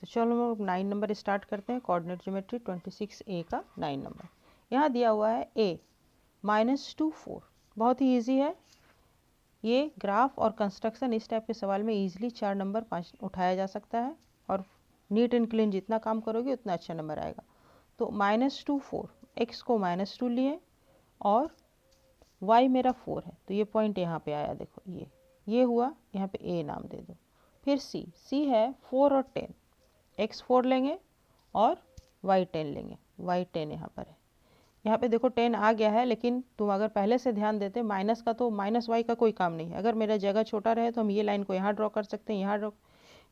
तो चलो हम लोग 9 नंबर स्टार्ट करते हैं। कोऑर्डिनेट ज्योमेट्री 26A का 9 नंबर यहाँ दिया हुआ है a -2 4। बहुत ही इजी है ये ग्राफ और कंस्ट्रक्शन। इस टाइप के सवाल में इजीली 4 नंबर 5 उठाया जा सकता है और नीट एंड क्लीन जितना काम करोगे उतना अच्छा नंबर आएगा। तो -2 4, x को -2 लिए और y मेरा 4 है तो ये पॉइंट यहाँ पे आया। देखो ये हुआ, यहाँ पे a नाम दे दो। फिर c है 4 और 10, x 4 लेंगे और y 10 लेंगे। y 10 यहाँ पर है। यहाँ पे देखो 10 आ गया है, लेकिन तुम अगर पहले से ध्यान देते माइनस का तो माइनस y का कोई काम नहीं है। अगर मेरा जगह छोटा रहे तो हम ये लाइन को यहाँ ड्रॉ कर सकते हैं, यहाँ ड्रॉ,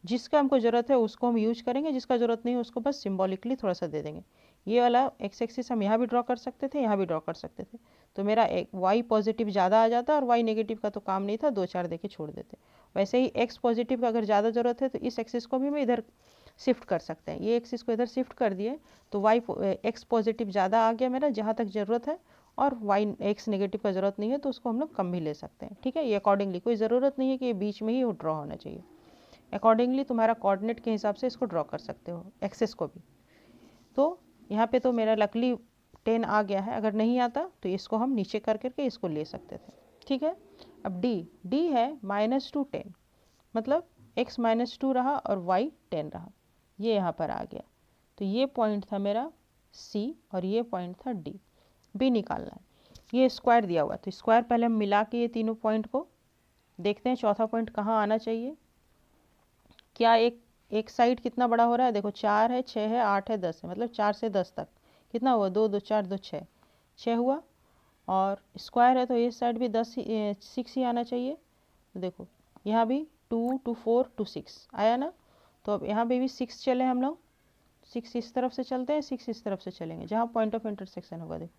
जिसका हमको ज़रूरत है उसको हम यूज करेंगे, जिसका ज़रूरत नहीं है उसको बस सिम्बॉलिकली थोड़ा सा दे देंगे। ये वाला एक्स एक्सिस हम यहाँ भी ड्रॉ कर सकते थे, यहाँ भी ड्रॉ कर सकते थे, तो मेरा एक वाई पॉजिटिव ज़्यादा आ जाता और वाई नेगेटिव का तो काम नहीं था, 2 4 दे के छोड़ देते। वैसे ही एक्स पॉजिटिव का अगर ज़्यादा ज़रूरत है तो इस एक्सिस को भी मैं इधर शिफ्ट कर सकते हैं। ये एक्सिस को इधर शिफ्ट कर दिए तो वाई एक्स पॉजिटिव ज़्यादा आ गया मेरा जहाँ तक ज़रूरत है, और वाई एक्स नेगेटिव का ज़रूरत नहीं है तो उसको हम लोग कम भी ले सकते हैं। ठीक है, ये अकॉर्डिंगली, कोई ज़रूरत नहीं है कि ये बीच में ही ड्रॉ होना चाहिए। अकॉर्डिंगली तुम्हारा कोऑर्डिनेट के हिसाब से इसको ड्रॉ कर सकते हो, एक्सेस को भी। तो यहाँ पे तो मेरा लकली 10 आ गया है, अगर नहीं आता तो इसको हम नीचे कर करके इसको ले सकते थे। ठीक है, अब डी है -2 10, मतलब x -2 रहा और y 10 रहा, ये यहाँ पर आ गया। तो ये पॉइंट था मेरा C और ये पॉइंट था D। B निकालना है। ये स्क्वायर दिया हुआ, तो स्क्वायर पहले हम मिला के ये तीनों पॉइंट को देखते हैं चौथा पॉइंट कहाँ आना चाहिए। क्या एक साइड कितना बड़ा हो रहा है, देखो 4 है, 6 है, 8 है, 10 है, मतलब 4 से 10 तक कितना हुआ, 2 2 4 2 6, 6 हुआ। और स्क्वायर है तो इस साइड भी 6 ही आना चाहिए। तो देखो यहाँ भी 2 2 4 2 6 आया ना। तो अब यहाँ पे भी 6 चले हम लोग, 6 इस तरफ से चलते हैं, 6 इस तरफ से चलेंगे जहाँ पॉइंट ऑफ इंटरसेक्शन होगा। देखो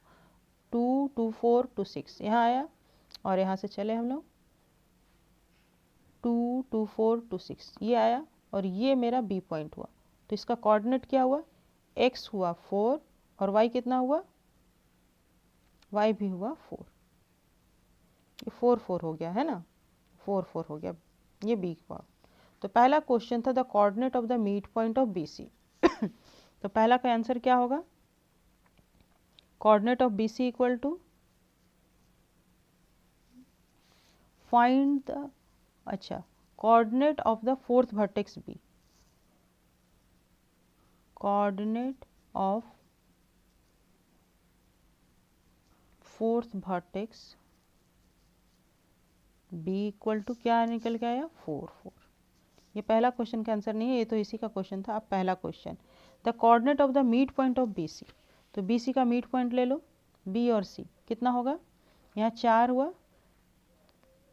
2 2 4 2 6 यहाँ आया, और यहाँ से चले हम लोग 2 2 4 2 6 ये आया, और ये मेरा बी पॉइंट हुआ। तो इसका कोऑर्डिनेट क्या हुआ, x हुआ 4 और y कितना हुआ, y भी हुआ 4। ये 4 4 हो गया है ना, 4 4 हो गया, ये बी हुआ। तो पहला क्वेश्चन था the coordinate of the mid point of BC। तो पहला का आंसर क्या होगा, coordinate of BC equal to find the, अच्छा, coordinate of the fourth vertex B, coordinate of fourth vertex B equal to क्या निकल के आया, 4 4। ये पहला क्वेश्चन का आंसर नहीं है, ये तो इसी का क्वेश्चन था। अब पहला question, the coordinate of the mid point of BC। तो BC का मिड पॉइंट ले लो, B और C कितना होगा, यहाँ 4 हुआ,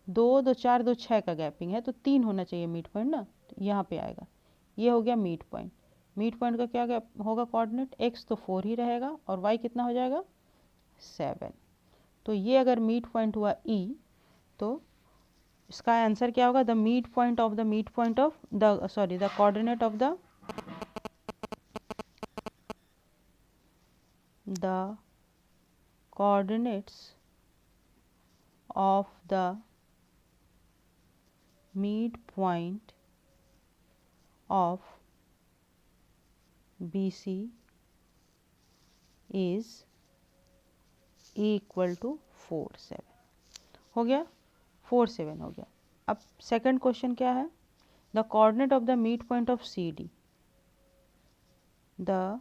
2 2 4 2 6 का गैपिंग है तो 3 होना चाहिए मिड पॉइंट ना, तो यहाँ पे आएगा। ये हो गया मिड पॉइंट। मिड पॉइंट का क्या होगा कोऑर्डिनेट, x तो 4 ही रहेगा और y कितना हो जाएगा 7। तो ये अगर मिड पॉइंट हुआ E, तो इसका आंसर क्या होगा, the mid point of the sorry the coordinate of the coordinates of the midpoint of BC is equal to 4 7। हो गया, 4 7 हो गया। अब सेकंड क्वेश्चन क्या है, the coordinate of the mid point of CD, the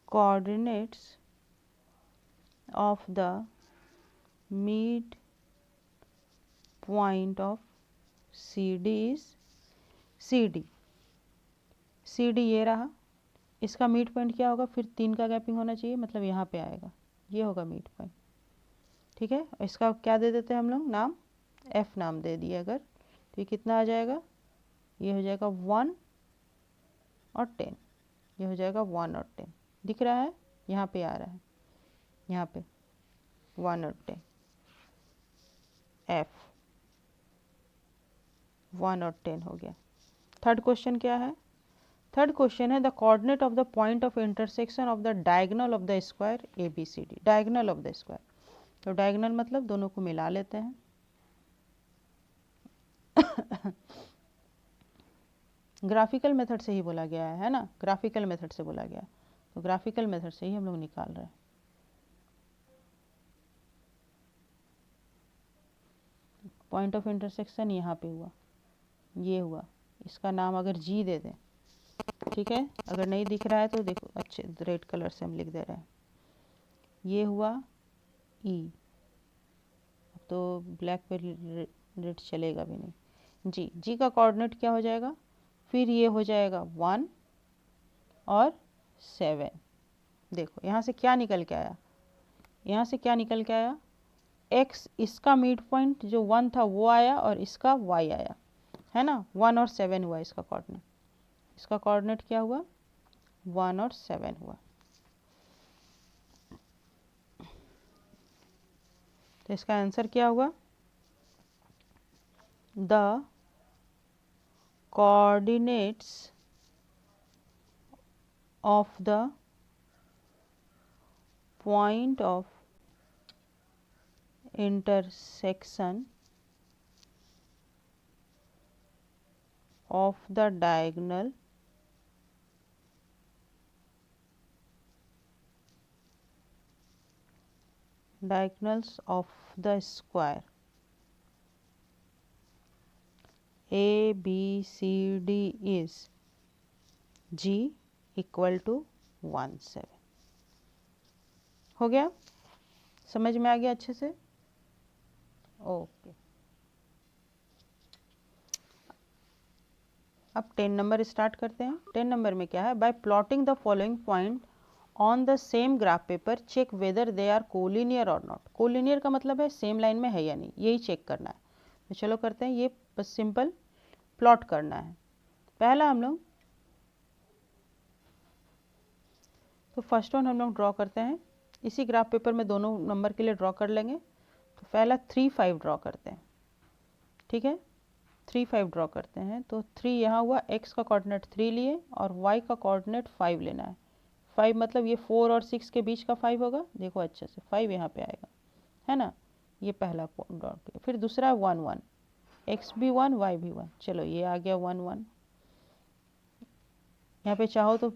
coordinates of the mid point of CD is CD ये रहा, इसका मिड पॉइंट क्या होगा, फिर 3 का गैपिंग होना चाहिए, मतलब यहाँ पे आएगा, ये होगा मिड पॉइंट। ठीक है, इसका क्या दे देते हैं हम लोग, नाम F नाम दे दिए अगर, तो ये कितना आ जाएगा, ये हो जाएगा 1 और 10, ये हो जाएगा 1 और 10, दिख रहा है, यहाँ पे आ रहा है, यहाँ पे 1 और 10, F 1 और 10 हो गया। थर्ड क्वेश्चन क्या है, थर्ड क्वेश्चन है the coordinate of the point of intersection of the diagonal of the square ABCD, diagonal of the square. तो डायगोनल मतलब दोनों को मिला लेते हैं। ग्राफिकल मेथड से ही बोला गया है ना, ग्राफिकल मेथड से बोला गया, तो ग्राफिकल मेथड से ही हम लोग निकाल रहे हैं। पॉइंट ऑफ इंटरसेक्शन यहाँ पे हुआ, ये हुआ, इसका नाम अगर जी दे दें, ठीक है, अगर नहीं दिख रहा है तो देखो अच्छे रेड कलर से हम लिख दे रहे हैं, ये हुआ ई, अब तो ब्लैक पे रेड चलेगा भी नहीं, जी, जी का कोऑर्डिनेट क्या हो जाएगा, फिर ये हो जाएगा 1 और 7। देखो यहाँ से क्या निकल के आया, यहाँ से क्या निकल के आया, x इसका मिड पॉइंट जो 1 था वो आया और इसका y आया, है ना, 1 और 7 हुआ इसका कोऑर्डिनेट, इसका कोऑर्डिनेट क्या हुआ, 1 और 7 हुआ। तो इसका आंसर क्या हुआ, the coordinates of the point of intersection of the diagonals of the square ABCD is G equal to 1 7। हो गया, समझ में आ गया अच्छे से, ओके। अब 10 नंबर स्टार्ट करते हैं। 10 नंबर में क्या है, by plotting the following point on the same graph paper check whether they are collinear और नॉट। कोलिनियर का मतलब है सेम लाइन में है या नहीं, यही चेक करना है। तो चलो करते हैं, ये बस सिंपल प्लॉट करना है। पहला हम लोग, तो फर्स्ट वन हम लोग ड्रॉ करते हैं, इसी ग्राफ पेपर में दोनों नंबर के लिए ड्रॉ कर लेंगे। तो पहला 3 5 ड्रॉ करते हैं, ठीक है, 3 5 ड्रॉ करते हैं। तो 3 यहाँ हुआ, x का कोऑर्डिनेट 3 लिए और y का कोऑर्डिनेट 5 लेना है। 5 मतलब ये 4 और 6 के बीच का 5 होगा, देखो अच्छे से 5 यहाँ पे आएगा, है ना, ये पहला ड्रॉ किया। फिर दूसरा 1 1, x भी 1 y भी 1, चलो ये आ गया 1 1। यहाँ पे चाहो तो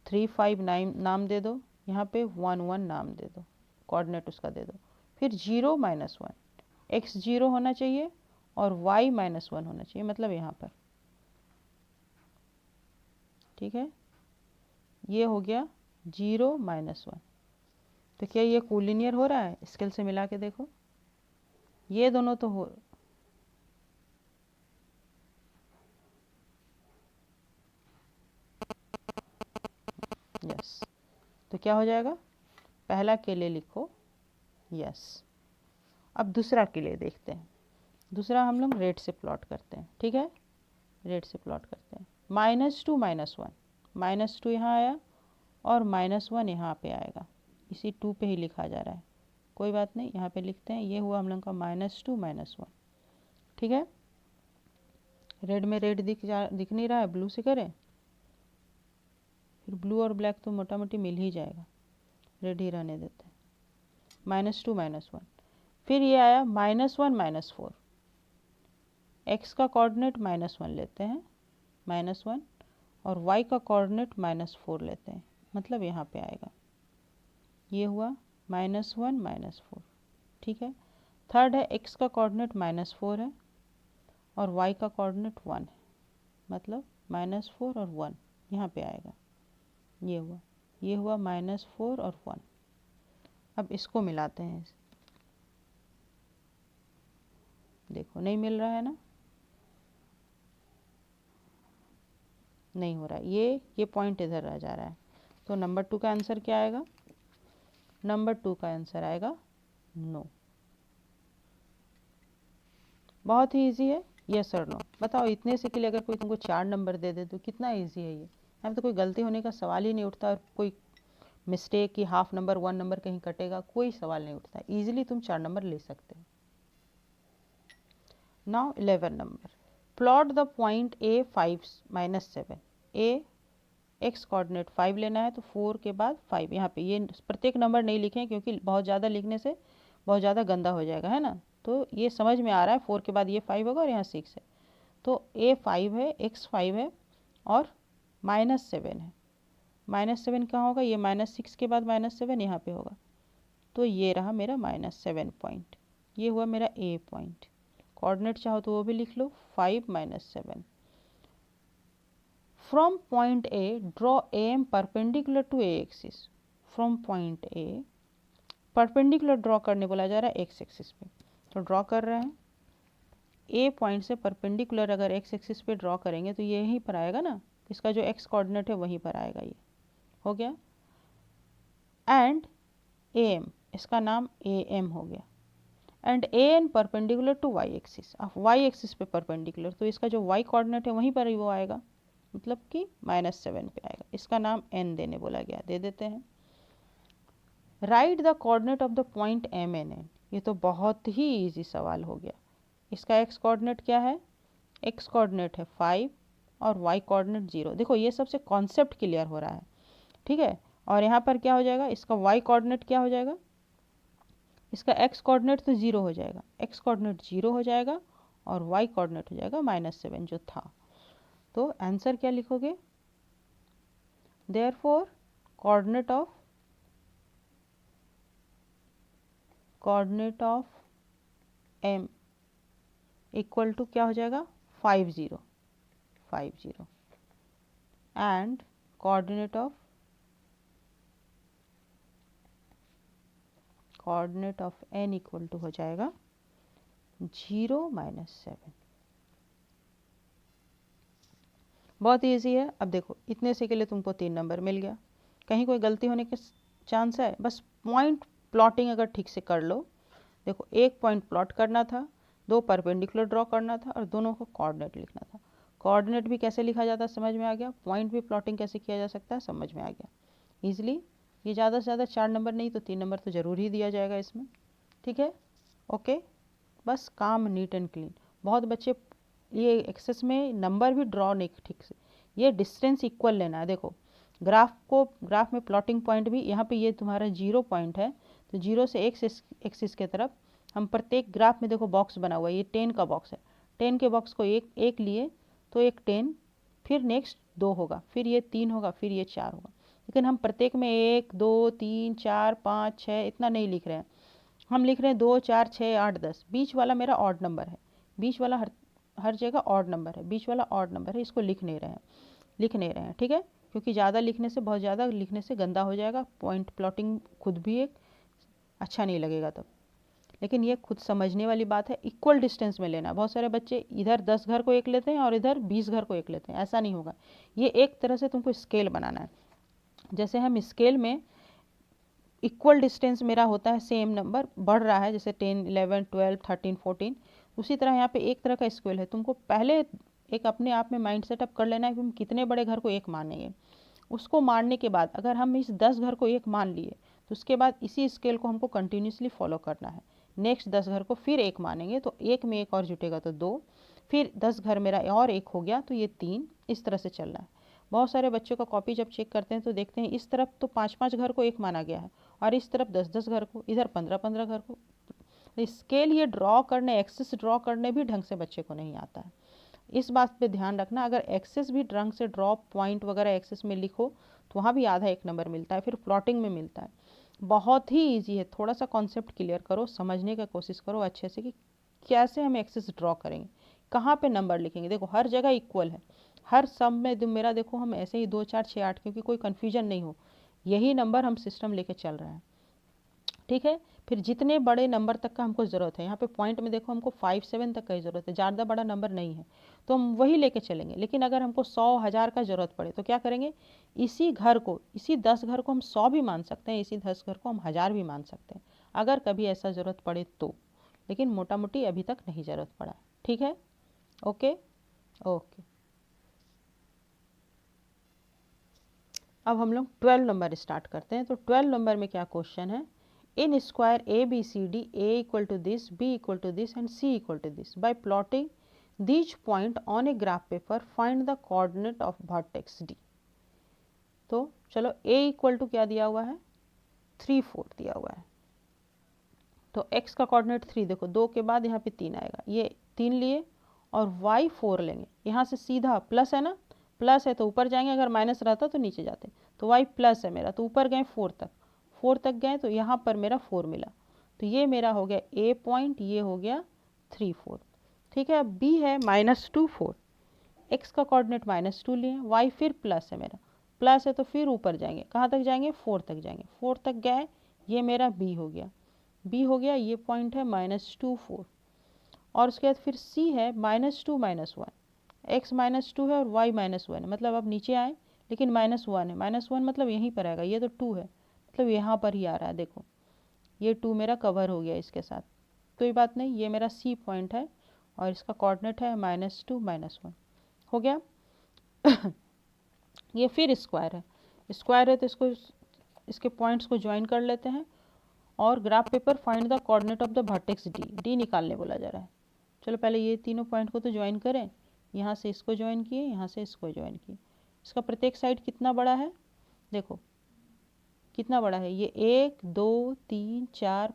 3 5 9 नाम दे दो, यहाँ पे 1 1 नाम दे दो, कोऑर्डिनेट उसका दे दो। फिर 0 -1, x 0 होना चाहिए और y -1 होना चाहिए, मतलब यहाँ पर, ठीक है, ये हो गया 0 -1। तो क्या ये कोलिनियर हो रहा है, स्केल से मिला के देखो, ये दोनों तो हो, यस, तो क्या हो जाएगा, पहला के लिए लिखो यस। अब दूसरा के लिए देखते हैं, दूसरा हम लोग रेड से प्लॉट करते हैं, ठीक है, रेड से प्लॉट करते हैं। -2 -1, -2 यहाँ आया और -1 यहाँ पे आएगा, इसी 2 पे ही लिखा जा रहा है, कोई बात नहीं, यहाँ पे लिखते हैं। ये हुआ हम लोग का -2 -1, ठीक है। रेड में रेड दिख नहीं रहा है, ब्लू से करें, फिर ब्लू और ब्लैक तो मोटा मोटी मिल ही जाएगा, रेड ही रहने देते हैं। -2 -1, फिर ये आया -1 -4, x का कोऑर्डिनेट -1 लेते हैं, -1, और y का कोऑर्डिनेट -4 लेते हैं, मतलब यहाँ पे आएगा, ये हुआ -1 -4, ठीक है। थर्ड है, x का कोऑर्डिनेट -4 है और y का कोऑर्डिनेट 1 है, मतलब -4 और 1 यहाँ पे आएगा, ये हुआ -4 और 1। अब इसको मिलाते हैं, देखो नहीं मिल रहा है ना, नहीं हो रहा है, ये पॉइंट इधर रह जा रहा है। तो नंबर 2 का आंसर क्या आएगा, नंबर 2 का आंसर आएगा नो। बहुत ही इजी है, यस और नो। बताओ इतने से के लिए अगर कोई तुमको 4 नंबर दे दे तो कितना इजी है ये, यहाँ तो कोई गलती होने का सवाल ही नहीं उठता, और कोई मिस्टेक कि हाफ नंबर 1 नंबर कहीं कटेगा, कोई सवाल नहीं उठता, इजीली तुम 4 नंबर ले सकते हो। Now 11 number, plot the point a 5 -7, a x coordinate 5 लेना है, तो 4 के बाद 5, यहाँ पे ये प्रत्येक नंबर नहीं लिखें क्योंकि बहुत ज़्यादा लिखने से बहुत ज़्यादा गंदा हो जाएगा, है ना, तो ये समझ में आ रहा है, 4 के बाद ये 5 होगा और यहाँ 6 है, तो a 5 है, x 5 है और -7 है। -7 कहाँ होगा, ये -6 के बाद -7 यहाँ पे होगा, तो ये रहा मेरा -7 पॉइंट, ये हुआ मेरा ए पॉइंट। कोऑर्डिनेट चाहो तो वो भी लिख लो, 5 - 7। From point A draw M perpendicular to A axis. From point A perpendicular draw करने बोला जा रहा है एक्स एक्सिस पे, तो ड्रॉ कर रहे हैं। ए पॉइंट से परपेंडिकुलर अगर एक्स एक्सिस पे ड्रॉ करेंगे तो ये यहीं पर आएगा ना, इसका जो एक्स कोऑर्डिनेट है वहीं पर आएगा, ये हो गया। एंड ए एम, इसका नाम ए एम हो गया। And A N perpendicular to Y axis, अब वाई एक्सिस पे परपेंडिकुलर, तो इसका जो वाई कोऑर्डिनेट है वहीं पर ही वो आएगा, मतलब कि -7 पे आएगा। इसका नाम एन देने बोला गया, दे देते हैं। Right the coordinate of the point M N N, ये तो बहुत ही इजी सवाल हो गया। इसका एक्स कोऑर्डिनेट क्या है, एक्स कोऑर्डिनेट है 5 और वाई कोऑर्डिनेट 0। देखो ये सबसे कॉन्सेप्ट क्लियर हो रहा है, ठीक है। और यहाँ पर क्या हो जाएगा, इसका वाई कोऑर्डिनेट क्या हो जाएगा, इसका एक्स कोऑर्डिनेट तो 0 हो जाएगा, एक्स कोऑर्डिनेट 0 हो जाएगा और वाई कोऑर्डिनेट हो जाएगा -7 जो था। तो आंसर क्या लिखोगे, therefore coordinate of M equal to क्या हो जाएगा, 50 and coordinate of N equal to हो जाएगा 0 - 7। बहुत इजी है। अब देखो इतने से के लिए तुमको 3 नंबर मिल गया, कहीं कोई गलती होने के चांस है, बस पॉइंट प्लॉटिंग अगर ठीक से कर लो। देखो एक पॉइंट प्लॉट करना था, 2 परपेंडिकुलर ड्रॉ करना था और दोनों को कोऑर्डिनेट लिखना था। कोऑर्डिनेट भी कैसे लिखा जाता है समझ में आ गया, पॉइंट भी प्लॉटिंग कैसे किया जा सकता है समझ में आ गया ईजिली। ये ज़्यादा से ज़्यादा 4 नंबर नहीं तो 3 नंबर तो ज़रूर ही दिया जाएगा इसमें, ठीक है। ओके, बस काम नीट एंड क्लीन। बहुत बच्चे ये एक्सेस में नंबर भी ड्रॉ नहीं ठीक से, ये डिस्टेंस इक्वल लेना है। देखो ग्राफ में प्लॉटिंग पॉइंट भी यहाँ पे ये तुम्हारा 0 पॉइंट है, तो 0 से एक्सिस के तरफ हम प्रत्येक ग्राफ में देखो बॉक्स बना हुआ है, ये 10 का बॉक्स है, 10 के बॉक्स को एक लिए तो एक 10, फिर नेक्स्ट 2 होगा, फिर ये 3 होगा, फिर ये 4 होगा। लेकिन हम प्रत्येक में 1 2 3 4 5 6 इतना नहीं लिख रहे हैं, हम लिख रहे हैं 2 4 6 8 10। बीच वाला मेरा ऑड नंबर है, बीच वाला हर जगह ऑड नंबर है, बीच वाला ऑड नंबर है, इसको लिख नहीं रहे हैं, ठीक है। क्योंकि ज़्यादा लिखने से, बहुत ज़्यादा लिखने से गंदा हो जाएगा, पॉइंट प्लॉटिंग खुद भी एक अच्छा नहीं लगेगा तब। लेकिन ये खुद समझने वाली बात है, इक्वल डिस्टेंस में लेना। बहुत सारे बच्चे इधर 10 घर को एक लेते हैं और इधर 20 घर को एक लेते हैं, ऐसा नहीं होगा। ये एक तरह से तुमको स्केल बनाना है, जैसे हम स्केल में इक्वल डिस्टेंस मेरा होता है, सेम नंबर बढ़ रहा है, जैसे 10 11 12 13 14, उसी तरह यहाँ पे एक तरह का स्केल है। तुमको पहले एक अपने आप में माइंड सेटअप कर लेना है कि हम कितने बड़े घर को एक मानेंगे। उसको मानने के बाद अगर हम इस 10 घर को एक मान लिए तो उसके बाद इसी स्केल को हमको कंटिन्यूसली फॉलो करना है। नेक्स्ट 10 घर को फिर एक मानेंगे तो एक में एक और जुटेगा तो 2, फिर 10 घर मेरा और एक हो गया तो ये 3, इस तरह से चलना है। बहुत सारे बच्चों का कॉपी जब चेक करते हैं तो देखते हैं इस तरफ तो 5-5 घर को एक माना गया है और इस तरफ 10-10 घर को, इधर 15-15 घर को। स्केल ये ड्रॉ करने, एक्सेस ड्रॉ करने भी ढंग से बच्चे को नहीं आता है, इस बात पे ध्यान रखना। अगर एक्सेस भी ढंग से ड्रॉ पॉइंट वगैरह एक्सेस में लिखो तो वहाँ भी आधा 1 नंबर मिलता है, फिर प्लॉटिंग में मिलता है। बहुत ही ईजी है, थोड़ा सा कॉन्सेप्ट क्लियर करो, समझने का कोशिश करो अच्छे से कि कैसे हम एक्सेस ड्रॉ करेंगे, कहाँ पे नंबर लिखेंगे। देखो हर जगह इक्वल है, हर सम में मेरा देखो हम ऐसे ही 2 4 6 8, क्योंकि कोई कन्फ्यूजन नहीं हो, यही नंबर हम सिस्टम लेके चल रहे हैं, ठीक है। फिर जितने बड़े नंबर तक का हमको ज़रूरत है, यहाँ पे पॉइंट में देखो हमको 5 7 तक का ही ज़रूरत है, ज़्यादा बड़ा नंबर नहीं है, तो हम वही लेके चलेंगे। लेकिन अगर हमको 100 1000 का ज़रूरत पड़े तो क्या करेंगे, इसी घर को, इसी 10 घर को हम 100 भी मान सकते हैं, इसी 10 घर को हम 1000 भी मान सकते हैं, अगर कभी ऐसा ज़रूरत पड़े तो। लेकिन मोटा मोटी अभी तक नहीं ज़रूरत पड़ा, ठीक है। ओके ओके, अब हम लोग 12 नंबर स्टार्ट करते हैं। तो 12 नंबर में क्या क्वेश्चन है, in square A B C D A equal to this, B equal to this and C equal to this, by plotting these point on a graph paper find the coordinate of vertex D. तो चलो ए equal to क्या दिया हुआ है, 3 4 दिया हुआ है, तो x का कोऑर्डिनेट 3, देखो 2 के बाद यहाँ पे 3 आएगा, ये 3 लिए और y 4 लेंगे, यहाँ से सीधा प्लस है ना, प्लस है तो ऊपर जाएंगे, अगर माइनस रहता तो नीचे जाते। तो y प्लस है मेरा, तो ऊपर गए 4 तक गए, तो यहाँ पर मेरा 4 मिला। तो ये मेरा हो गया A पॉइंट, ये हो गया 3 4। ठीक है, अब B है -2 4, x का कोऑर्डिनेट -2 लिए, y फिर प्लस है मेरा, प्लस है तो फिर ऊपर जाएंगे, कहाँ तक जाएंगे 4 तक जाएंगे, 4 तक गए, ये मेरा B हो गया, B हो गया, ये पॉइंट है -2 4। और उसके बाद फिर C है -2 -1, x -2 है और y -1 है, मतलब अब नीचे आए लेकिन -1 है, -1 मतलब यहीं पर आएगा, ये तो 2 है मतलब यहाँ पर ही आ रहा है, देखो ये 2 मेरा कवर हो गया इसके साथ, कोई बात नहीं, ये मेरा C पॉइंट है और इसका कोऑर्डिनेट है -2 -1, हो गया। ये फिर स्क्वायर है तो इसको, इसके पॉइंट्स को ज्वाइन कर लेते हैं और graph paper find the coordinate of the vertex D निकालने बोला जा रहा है। चलो पहले ये तीनों पॉइंट को तो ज्वाइन करें, यहाँ से इसको ज्वाइन किए, यहाँ से इसको ज्वाइन किए, इसका प्रत्येक साइड कितना बड़ा है, देखो कितना बड़ा है, ये 1 2 3 4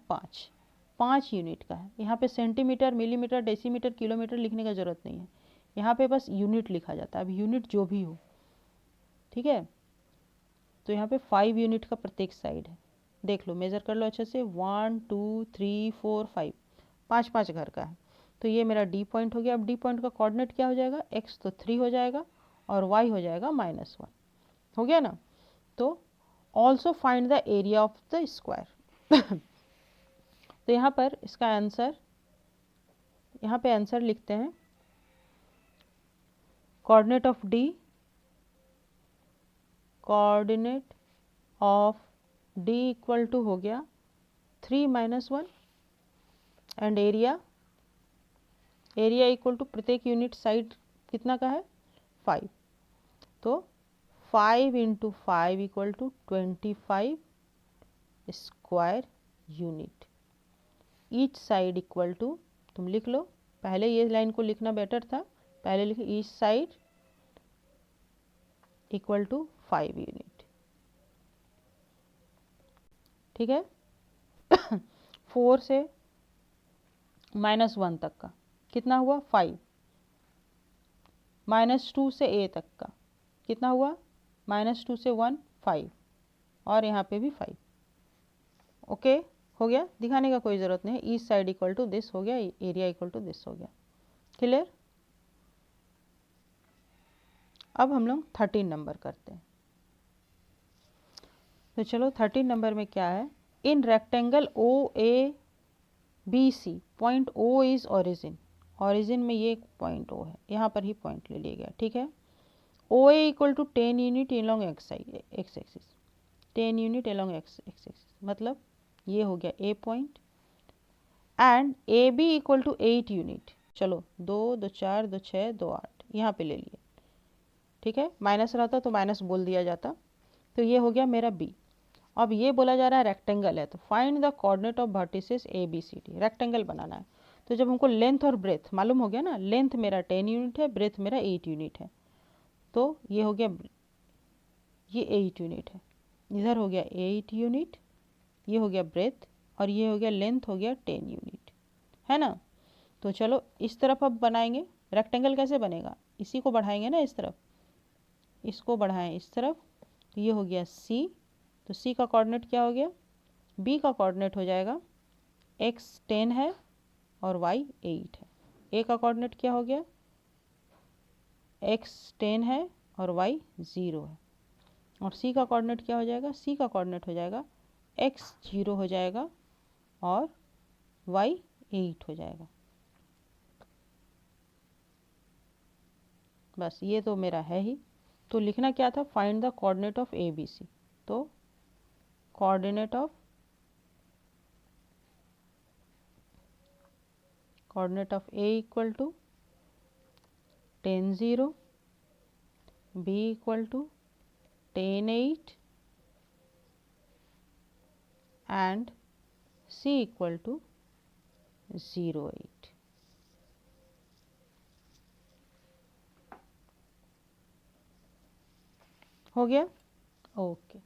5 यूनिट का है। यहाँ पे सेंटीमीटर, मिलीमीटर, डेसीमीटर, किलोमीटर लिखने का ज़रूरत नहीं है, यहाँ पे बस यूनिट लिखा जाता है, अब यूनिट जो भी हो, ठीक है। तो यहाँ पे 5 यूनिट का प्रत्येक साइड है, देख लो, मेज़र कर लो अच्छे से, 1 2 3 4 5, 5 घर का है। तो ये मेरा डी पॉइंट हो गया। अब डी पॉइंट का कोऑर्डिनेट क्या हो जाएगा, x तो 3 हो जाएगा और y हो जाएगा -1, हो गया ना। तो also find the area of the square. तो यहाँ पर इसका आंसर, यहाँ पे आंसर लिखते हैं, coordinate of D, coordinate of D equal to हो गया 3 -1 एंड एरिया इक्वल टू प्रत्येक यूनिट साइड कितना का है 5, तो 5 × 5 इक्वल टू 25 square unit. Each side equal to, तुम लिख लो, पहले ये लाइन को लिखना बेटर था, पहले लिखे each side equal to 5 unit, ठीक है। 4 से -1 तक का कितना हुआ 5, -2 से a तक का कितना हुआ, -2 से 1 5, और यहाँ पे भी 5, ओके हो गया, दिखाने का कोई ज़रूरत नहीं है। East side equal to this हो गया, एरिया इक्वल टू दिस हो गया, क्लियर। अब हम लोग 13 नंबर करते हैं। तो चलो 13 नंबर में क्या है, in rectangle OABC point O is origin में ये पॉइंट O है, यहाँ पर ही पॉइंट ले लिया गया, ठीक है। OA equal to 10 unit along X axis, 10 unit along X axis, मतलब ये हो गया A point, and AB equal to 8 unit, चलो 2 2 4 2 6 2 8 यहाँ पे ले लिए, ठीक है, माइनस रहता तो माइनस बोल दिया जाता। तो ये हो गया मेरा B। अब ये बोला जा रहा है रेक्टेंगल है, तो find the coordinate of vertices ABCD, rectangle बनाना है। तो जब हमको लेंथ और ब्रेथ मालूम हो गया ना, लेंथ मेरा 10 यूनिट है, ब्रेथ मेरा 8 यूनिट है, तो ये हो गया, ये 8 यूनिट है, इधर हो गया 8 यूनिट, ये हो गया ब्रेथ, और ये हो गया लेंथ, हो गया 10 यूनिट, है ना। तो चलो इस तरफ अब बनाएंगे, रेक्टेंगल कैसे बनेगा, इसी को बढ़ाएंगे ना इस तरफ, इसको बढ़ाएं इस तरफ, तो ये हो गया C। तो C का कोऑर्डिनेट क्या हो गया, B का कोऑर्डिनेट हो जाएगा x 10 है और y 8 है, A का कोऑर्डिनेट क्या हो गया, x 10 है और y 0 है, और C का कोऑर्डिनेट क्या हो जाएगा, C का कोऑर्डिनेट हो जाएगा x 0 हो जाएगा और y 8 हो जाएगा। बस ये तो मेरा है ही। तो लिखना क्या था, find the coordinate of ABC, तो coordinate of A equal to 10 0, B equal to 10 8 and C equal to 0 8। हो गया, ओके।